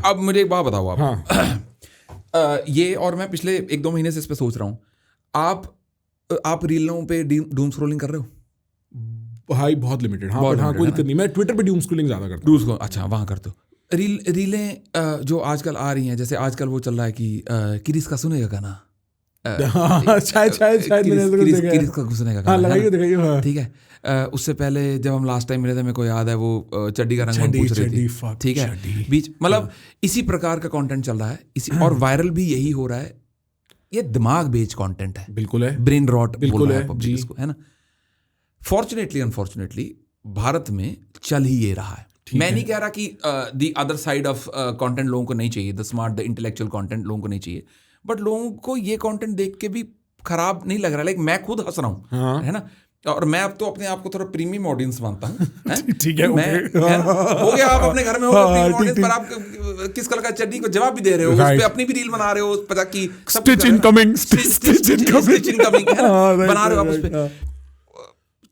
अब मुझे एक बात बताओ आप। हाँ। ये और मैं पिछले 1-2 महीने से इस पे सोच रहा हूँ, आप रीलों पे डूम स्क्रॉलिंग कर रहे हो? भाई बहुत लिमिटेड। हाँ, बहुत बट हाँ, limited कोई है दिक्कत नहीं, मैं ट्विटर पे डूम स्क्रॉलिंग ज्यादा करता हूँ। अच्छा, वहाँ करते हो। रीलें जो आजकल आ रही हैं, जैसे आजकल वो चल रहा है कि किरिस का सुनेगा गाना, शायद मैंने ऐसा कुछ देखा है। किरिस का सुनेगा हाँ, गाना, लगाइए दिखाइए। हाँ, ठीक है। उससे पहले जब हम लास्ट टाइम मिले थे, मेरे को याद है वो चड्डी का रंग हम पूछ रही थी, ठीक है, बीच मतलब इसी प्रकार का कंटेंट चल रहा है, इसी और वायरल भी यही हो रहा है। ये दिमाग बेच कंटेंट है, बिल्कुल है, ब्रेन रॉट बिल्कुल है है पब्लिक जी। इसको, है ना। फॉर्चुनेटली अनफॉर्चुनेटली भारत में चल ही ये रहा है। मैं नहीं कह रहा कि the other side of content लोगों को नहीं चाहिए, the smart, the intellectual content लोगों को नहीं चाहिए, बट लोगों को ये कंटेंट देख के भी खराब नहीं लग रहा। लाइक मैं खुद हंस रहा हूँ, हाँ। है ना, और मैं अब तो अपने आप को थोड़ा प्रीमियम ऑडियंस मानता हूँ। ठीक है, मैं हो गया, आप अपने घर में हो प्रीमियम ऑडियंस, पर आप किस कलर का चड्डी को जवाब भी दे रहे हो, उस पे अपनी भी रील बना रहे हो, पता की स्टिच इनकमिंग, स्टिच इनकमिंग बना रहे हो आप उस पे।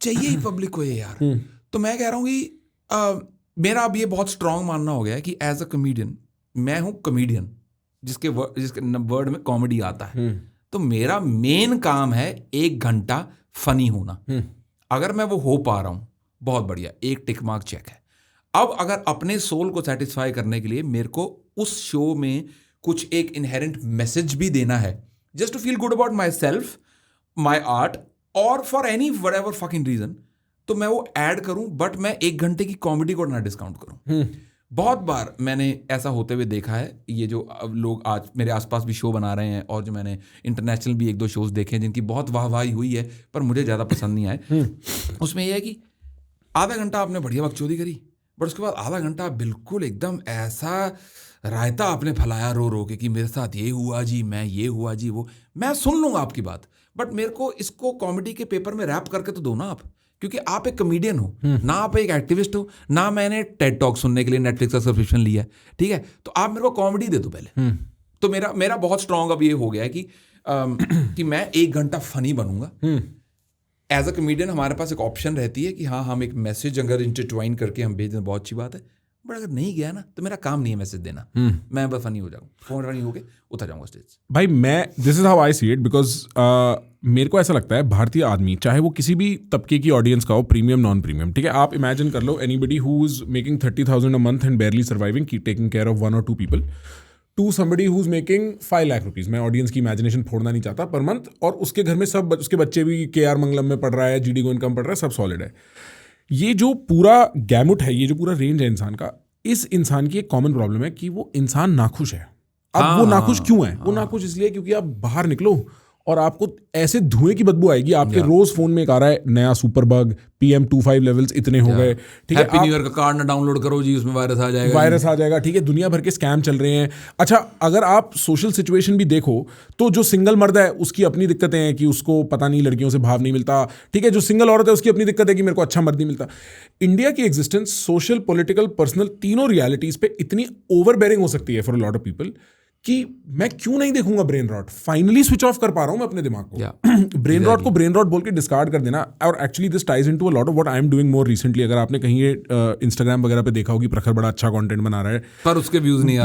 चाहिए ही पब्लिक को ये यार। तो मैं कह रहा हूँ कि मेरा अब ये बहुत स्ट्रांग मानना हो गया है कि एज अ कॉमेडियन, मैं हूँ कॉमेडियन जिसके वर्ड में कॉमेडी आता है, तो मेरा मेन काम है 1 घंटा फनी होना। अगर मैं वो हो पा रहा हूँ, बहुत बढ़िया, एक टिक मार्क चेक है। अब अगर अपने सोल को सेटिस्फाई करने के लिए मेरे को उस शो में कुछ एक इनहेरेंट मैसेज भी देना है, just to feel good about my self, my art, और for any whatever fucking reason, तो मैं वो ऐड करूं, बट मैं 1 घंटे की कॉमेडी को ना डिस्काउंट करूं। बहुत बार मैंने ऐसा होते हुए देखा है। ये जो लोग आज मेरे आसपास भी शो बना रहे हैं, और जो मैंने इंटरनेशनल भी 1-2 शोज देखे हैं जिनकी बहुत वाहवाही हुई है पर मुझे ज़्यादा पसंद नहीं आए, उसमें यह है कि आधा घंटा आपने बढ़िया बकचोदी करी, बट उसके बाद आधा घंटा बिल्कुल एकदम ऐसा रायता आपने फैलाया रो रो के कि मेरे साथ ये हुआ जी, मैं ये हुआ जी, वो। मैं सुन लूँगा आपकी बात, बट मेरे को इसको कॉमेडी के पेपर में रैप करके तो दो ना आप, क्योंकि आप एक कॉमेडियन हो ना, आप एक एक्टिविस्ट हो ना। मैंने टेड टॉक सुनने के लिए नेटफ्लिक्स का सब्सक्रिप्शन लिया है, ठीक है, तो आप मेरे को कॉमेडी दे दो पहले। तो मेरा बहुत स्ट्रांग अब ये हो गया है कि मैं 1 घंटा फनी बनूंगा। एज अ कॉमेडियन हमारे पास एक ऑप्शन रहती है कि हाँ, हम एक मैसेज अगर इंटरट्वाइन करके हम भेज दें, बहुत अच्छी बात है, बट अगर नहीं गया ना, तो मेरा काम नहीं है मैसेज देना। मैं बस फनी हो जाऊँ, फनी हो के उतर जाऊँगा स्टेज। भाई this is how I see it, because मेरे को ऐसा लगता है भारतीय आदमी, चाहे वो किसी भी तबके की ऑडियंस का हो, प्रीमियम नॉन प्रीमियम, ठीक है, आप इमेजिन कर लो anybody who is making 30,000 a month and barely surviving, taking care of 1 or 2 people, to somebody who's making 5 lakh rupees, मैं ऑडियंस की इमेजिनेशन फोड़ना नहीं चाहता, पर मंथ, और उसके घर में सब, उसके बच्चे भी KR मंगलम में पढ़ रहा है, GD गोइंकम पढ़ रहा है, सब सॉलिड है। ये जो पूरा गैमुट है, ये जो पूरा रेंज है इंसान का, इस इंसान की एक कॉमन प्रॉब्लम है कि वो इंसान नाखुश है। अब वो नाखुश क्यों है? वो नाखुश इसलिए क्योंकि आप बाहर निकलो और आपको ऐसे धुएं की बदबू आएगी, आपके रोज फोन में एक आ रहा है नया सुपर बग, PM2.5 लेवल्स इतने हो गए, ठीक है, हैप्पी न्यू ईयर का कार्ड ना डाउनलोड करो जी, उसमें वायरस आ जाएगा, ठीक है, दुनिया भर के स्कैम चल रहे हैं। अच्छा, अगर आप सोशल सिचुएशन भी देखो तो जो सिंगल मर्द है उसकी अपनी दिक्कतें हैं कि उसको पता नहीं लड़कियों से भाव नहीं मिलता, ठीक है, जो सिंगल औरत है उसकी अपनी दिक्कत है कि मेरे को अच्छा मर्द नहीं मिलता। इंडिया की एग्जिस्टेंस सोशल, पॉलिटिकल, पर्सनल, तीनों रियलिटीज पे इतनी ओवरबेयरिंग हो सकती है for a lot of people कि मैं क्यों नहीं देखूंगा brain rot. Finally switch off कर पा रहा हूं मैं अपने दिमाग को। ब्रेन रॉट को ब्रेन रॉट बोल के डिस्कार्ड कर देना। और actually this ties into a lot of what I am doing more recently. अगर आपने कहीं इंस्टाग्राम वगैरह पे देखा होगी, प्रखर बड़ा अच्छा कंटेंट बना रहा है, पर उसके व्यूज नहीं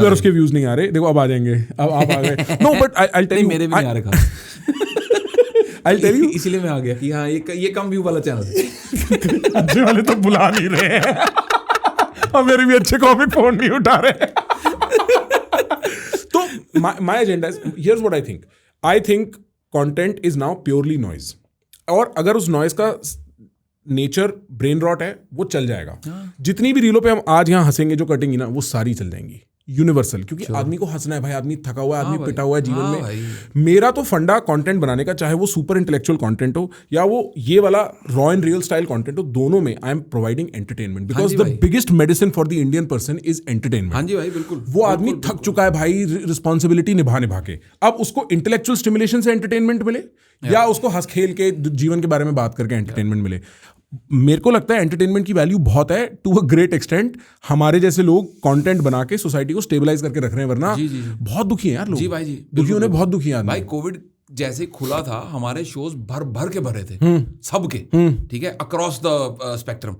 आ रहे। देखो अब आ जाएंगे, अब आप आ गए। No but I tell you, मेरे भी नहीं आ रहे, आई टेल यू, इसलिए मैं आ गया कि हाँ ये कम व्यू वाला चैनल है। अच्छे वाले तो बुला नहीं रहे हैं और मेरे भी अच्छे कॉमिक फोन नहीं उठा रहे। तो my agenda is, here's what I think content is now purely noise, और अगर उस नॉइज का नेचर ब्रेन रॉट है वो चल जाएगा। जितनी भी रीलों पे हम आज यहाँ हंसेंगे जो कटेंगी ना, वो सारी चल जाएंगी यूनिवर्सल, क्योंकि आदमी को हंसना है भाई, आदमी थका हुआ है, आदमी पिटा हुआ है जीवन में। मेरा तो फंडा कंटेंट बनाने का, चाहे वो सुपर इंटेलेक्चुअल कंटेंट हो या वो ये वाला raw and real style content हो, दोनों में I am providing entertainment, because the biggest medicine for the Indian person is entertainment. हाँ जी भाई, बिल्कुल। वो आदमी थक चुका है भाई रिस्पॉन्सिबिलिटी निभा के, अब उसको इंटेलेक्चुअल स्टिमुलेशन से एंटरटेनमेंट मिले या उसको हंस खेल के जीवन के बारे में बात करके एंटरटेनमेंट मिले। मेरे को लगता है एंटरटेनमेंट की वैल्यू बहुत है टू अ ग्रेट एक्सटेंट। हमारे जैसे लोग कंटेंट बना के सोसाइटी को स्टेबलाइज करके रख रहे हैं, वरना बहुत दुखी हैं यार लोग। जी भाई जी, दुखी होने बहुत दुखी हैं भाई। कोविड जैसे खुला था, हमारे शोज भर भर के भरे थे सबके, ठीक है, अक्रॉस द स्पेक्ट्रम।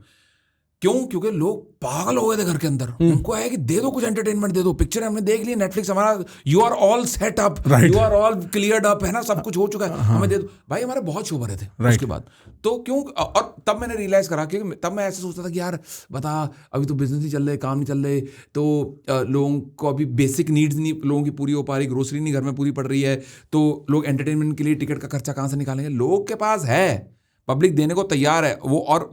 क्यों? क्योंकि लोग पागल हो गए थे घर के अंदर। उनको है कि दे दो कुछ एंटरटेनमेंट, दे दो पिक्चर हमने देख ली नेटफ्लिक्स, हमारा you are all set up, you are all cleared up, है ना, सब कुछ हो चुका है, हमें दे दो भाई। हमारे बहुत शो भरे थे उसके बाद। तो क्यों? और तब मैंने रियलाइज करा कि तब मैं ऐसे सोचता था कि यार बता, अभी तो बिजनेस नहीं चल रहे, काम नहीं चल रहे, तो लोगों को अभी बेसिक नीड्स नहीं लोगों की पूरी हो पा रही, ग्रोसरी नहीं घर में पूरी पड़ रही है, तो लोग एंटरटेनमेंट के लिए टिकट का खर्चा कहाँ से निकालेंगे? लोग के पास है, पब्लिक देने को तैयार है वो। और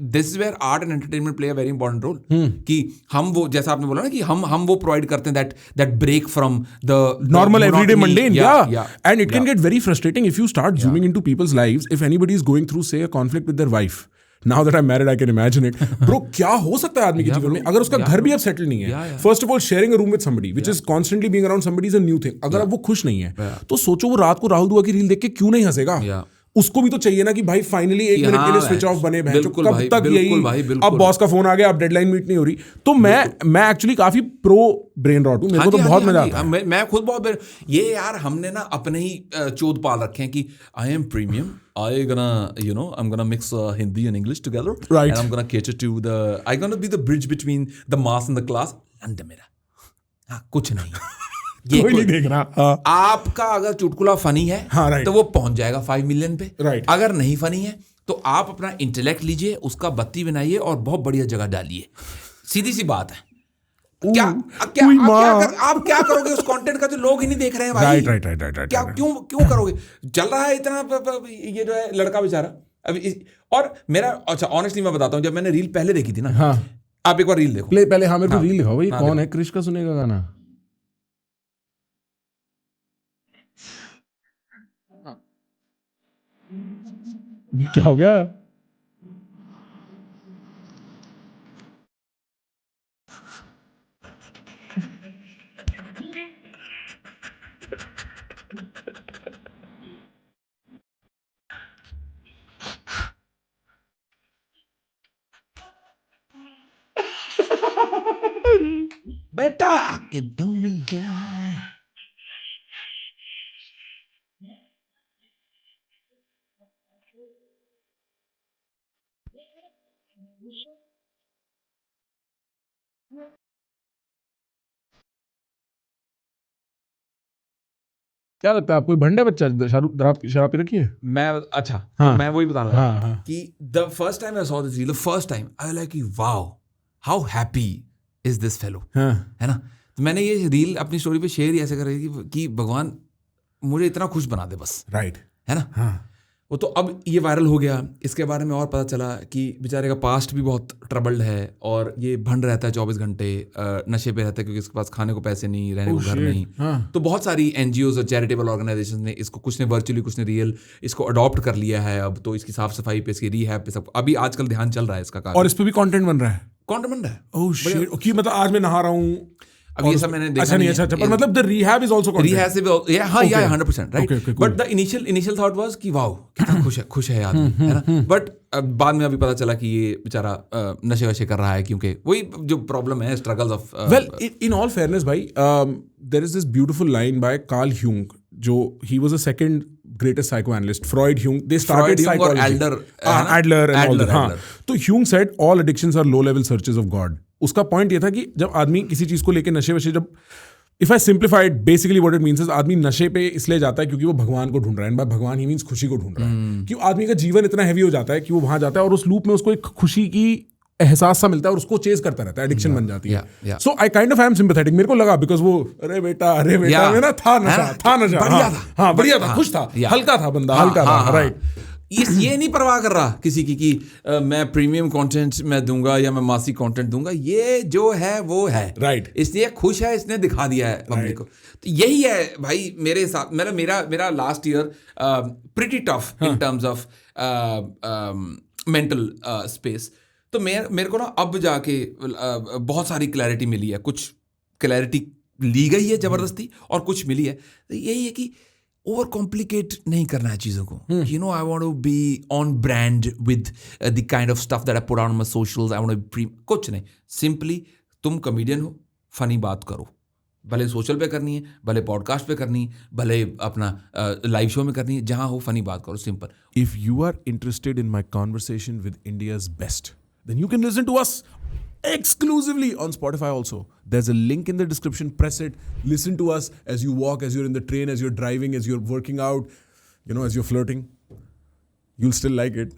this is where art and entertainment play a very important role, कि हम वो, जैसा आपने बोला ना, कि हम वो प्रोवाइड करते हैं that break from the normal everyday mundane. And it can get very frustrating if you start zooming into people's lives. If anybody is going through, say, a conflict with their wife, now that I'm married I can imagine it, bro. क्या हो सकता है आदमी के जीवन में अगर उसका घर भी अब सेटल नहीं है? First of all, sharing a room with somebody which is constantly being around somebody is a new thing. अगर अब वो खुश नहीं है तो सोचो वो रात को राहुल दुआ की रील देख के क्यों नहीं हंसेगा? उसको भी तो चाहिए ना कि भाई फाइनली 1 मिनट के लिए स्विच ऑफ बने। कब तक यही, अब बॉस का फोन आ गया, अब डेडलाइन मीट नहीं हो रही। तो मैं एक्चुअली काफी प्रो ब्रेन रॉट हूँ, मेरे को तो बहुत मजा आता है। मैं खुद बहुत ये यार हमने ना अपने ही चोद पाल रखे हैं कि I am premium, I'm gonna mix Hindi and English together, right? And I'm gonna cater to I'm gonna be the bridge between the mass and the class. लंड मेरा, हाँ, कुछ नहीं कोई नहीं देख रहा। आपका अगर चुटकुला फनी है, हाँ, तो वो पहुंच जाएगा 5 मिलियन पे, राइट। अगर नहीं फनी है तो आप अपना इंटेलेक्ट लीजिए, उसका बत्ती बनाइए और बहुत बढ़िया जगह डालिए। सीधी सी बात है। आप क्या करोगे उस कंटेंट का जो लोग ही नहीं देख रहे हैं भाई? राइट। क्या क्यों करोगे? चल रहा है इतना, ये जो है लड़का बेचारा अभी। और मेरा, अच्छा ऑनेस्टली मैं बताता हूँ, जब मैंने रील पहले देखी थी ना, हाँ, आप एक बार रील देखो पहले। हाँ, मेरे को रील दिखाओ भाई। कौन है? क्रिश का सुनेगा गाना? क्या हो गया? बेटा क्या लगता है आपको भंडा बच्चा शराब पी रखी है? मैं, अच्छा, हाँ, मैं वही बताना हाँ, हाँ, कि the first time I saw this reel, the first time I like, wow how happy is this fellow, है ना। तो मैंने ये रील अपनी स्टोरी पे शेयर ही ऐसे कर रही थी कि भगवान मुझे इतना खुश बना दे बस, राइट, है ना। हाँ। वो तो अब ये वायरल हो गया, इसके बारे में और पता चला कि बेचारे का पास्ट भी बहुत ट्रबल्ड है और ये भंड रहता है 24 घंटे, नशे पे रहता है क्योंकि इसके पास खाने को पैसे नहीं, रहने को घर नहीं। हाँ। तो बहुत सारी NGOs और चैरिटेबल ऑर्गेनाइजेशन ने इसको, कुछ ने वर्चुअली, कुछ ने रियल, इसको अडॉप्ट कर लिया है अब। तो इसकी साफ सफाई पे, इसकी रिहैब पे, सब अभी आजकल ध्यान चल रहा है इसका। और इस पे भी कंटेंट बन रहा है, ओह शिट, कि मतलब आज मैं नहा रहा हूँ अब ये सब मैंने देखा। अच्छा नहीं, अच्छा, पर मतलब the rehab is also content. Rehab से भी, हाँ, या 100%, right. But the initial thought was कि वाओ कितना खुश है आदमी, है ना। बट बाद में अभी पता चला कि ये बेचारा नशे वशे कर रहा है, क्योंकि वही जो प्रॉब्लम है, struggles of, well, in all fairness भाई, there is this beautiful line by Carl Jung, जो he was the second greatest psychoanalyst, Freud, Jung, they started psychology, Adler and all that. हाँ, तो Jung said all addictions are low level searches of God. उसका point ये था कि जब आदमी किसी चीज को लेके नशे वशे, जब if I simplify it, basically what it means is आदमी नशे पे इसलिए जाता है क्योंकि वो भगवान को ढूंढ रहा है। भगवान ही मींस खुशी को ढूंढ रहा है, कि आदमी का जीवन इतना हैवी हो जाता है कि वो वहां जाता है और उस लूप में उसको एक खुशी की एहसास सा मिलता है और उसको चेज करता रहता है, एडिक्शन बन जाती है। So I kind of I am sympathetic, मेरे को लगा, बिकॉज वो अरे बेटा में ना था नशा, हाँ, बढ़िया था, खुश था, हल्का था बंदा, हल्का था, राइट। ये नहीं परवाह कर रहा किसी की कि मैं प्रीमियम कंटेंट मैं दूंगा या मैं मासिक कंटेंट दूंगा, ये जो है वो है, राइट। इसलिए खुश है, इसने दिखा दिया है पब्लिक को। तो यही है भाई मेरे साथ, मेरा last year pretty tough in terms of mental space. तो मेरे को ना अब जाके बहुत सारी क्लैरिटी मिली है, कुछ क्लैरिटी ली गई है जबरदस्ती और कुछ मिली है। तो यही है कि ओवर कॉम्प्लिकेट नहीं करना है चीज़ों को। You know, I want to be on brand with the kind of stuff that I put on my socials. I want to कुछ नहीं, सिंपली तुम कॉमेडियन हो, फनी बात करो, भले सोशल पे करनी है, भले पॉडकास्ट पे करनी है, भले अपना लाइव शो में करनी है, जहाँ हो फनी बात करो, simple. If you are interested in my conversation with India's best, then you can listen to us exclusively on Spotify also. There's a link in the description. Press it. Listen to us as you walk, as you're in the train, as you're driving, as you're working out, as you're flirting. You'll still like it.